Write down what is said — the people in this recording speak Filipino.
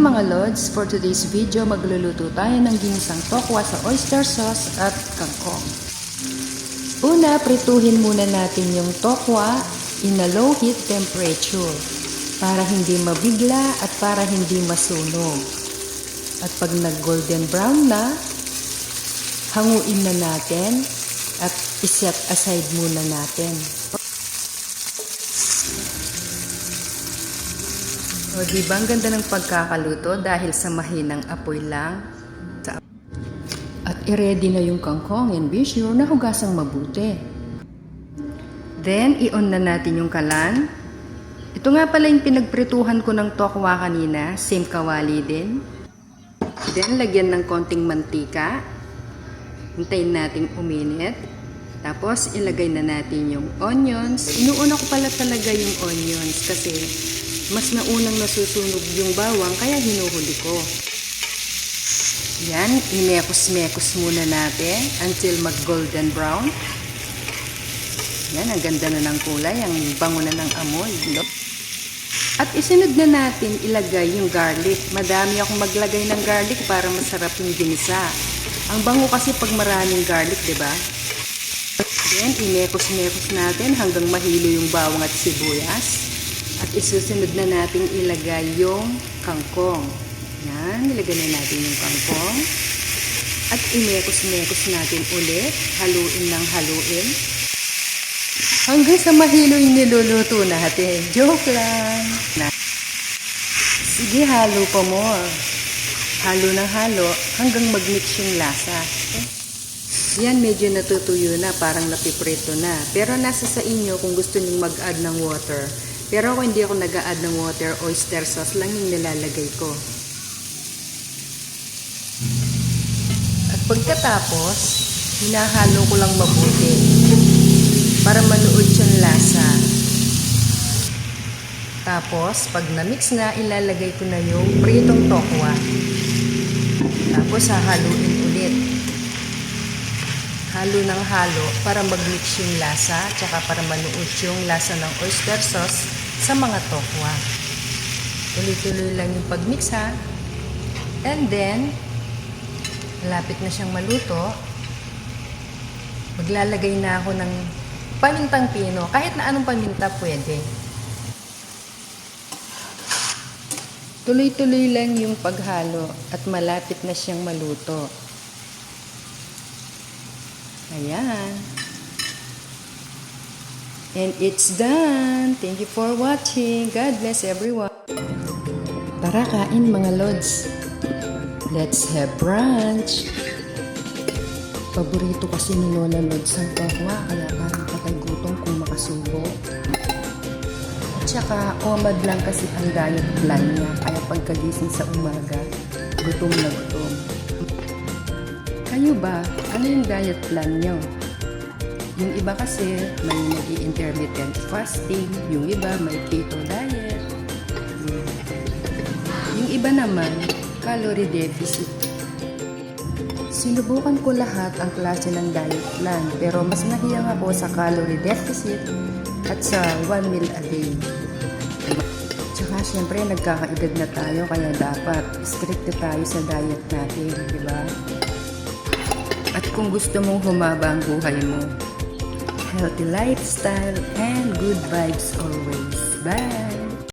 mga lods, for today's video magluluto tayo ng ginisang tokwa sa oyster sauce at kangkong. Una, prituhin muna natin yung tokwa in a low heat temperature para hindi mabigla at para hindi masunog. At pag nag-golden brown na, hanguin na natin at iset aside muna natin. O diba ang ganda ng pagkakaluto dahil sa mahinang apoy lang. At i-ready na yung kangkong and be sure na hugasang mabuti. Then, i-on na natin yung kalan. Ito nga pala yung pinagprituhan ko ng tokwa kanina, same kawali din. Then, lagyan ng konting mantika. Hintayin natin uminit. Tapos, ilagay na natin yung onions. Inuuna ko pala talaga yung onions kasi mas naunang nasusunog yung bawang kaya hinuhuli ko. Yan, imekos-mekos muna natin until mag-golden brown. Yan, ang ganda na ng kulay, ang bango na ng amoy. At isunod na natin ilagay yung garlic. Madami akong maglagay ng garlic para masarap yung ginisa. Ang bango kasi pag maraming garlic, diba? Then, imekos-mekos natin hanggang mahilo yung bawang at sibuyas. At isusunod na natin ilagay yung kangkong. Yan, nilagay na natin yung kangkong. At imekos-mekos natin ulit. Haluin ng haluin. Hanggang sa mahilo yung niluluto natin. Joke lang. Sige, halo pa more. Halo ng halo hanggang mag-mix yung lasa. Yan, medyo natutuyo na, parang napiprito na. Pero nasa sa inyo kung gusto nyong mag-add ng water. Pero ako hindi ako nag-a-add ng water, oyster sauce lang yung nilalagay ko. At pagkatapos, hinahalo ko lang mabuti para manuod yung lasa. Tapos, pag na-mix na, ilalagay ko na yung pritong tokwa. Tapos, hahaluin ulit. Halo ng halo para mag-mix yung lasa, tsaka para manuod yung lasa ng oyster sauce sa mga tokwa. Tuloy-tuloy lang yung pag-mix ha. And then, malapit na siyang maluto. Maglalagay na ako ng pamintang pino. Kahit na anong paminta pwede. Tuloy-tuloy lang yung paghalo at malapit na siyang maluto. Ayan. And it's done. Thank you for watching. God bless everyone. Tara, kain mga lods. Let's have brunch. Paborito kasi ni Lola Lods ang tokwa, kaya parang patay gutom kung makasubo. Tsaka, omad lang kasi ang diet plan niya, kaya pagkagising sa umaga, gutom na gutom. Kayo ba? Ano yung diet plan niyo? Yung iba kasi may nag-intermittent fasting, yung iba may keto diet. Yung iba naman, calorie deficit. Sinubukan ko lahat ang klase ng diet plan, pero mas nahiyang ako sa calorie deficit at sa 1 meal a day. Tsaka syempre nagkakaedad na tayo, kaya dapat strict tayo sa diet natin, di ba? At kung gusto mong humaba ang buhay mo, healthy lifestyle and good vibes always. Bye!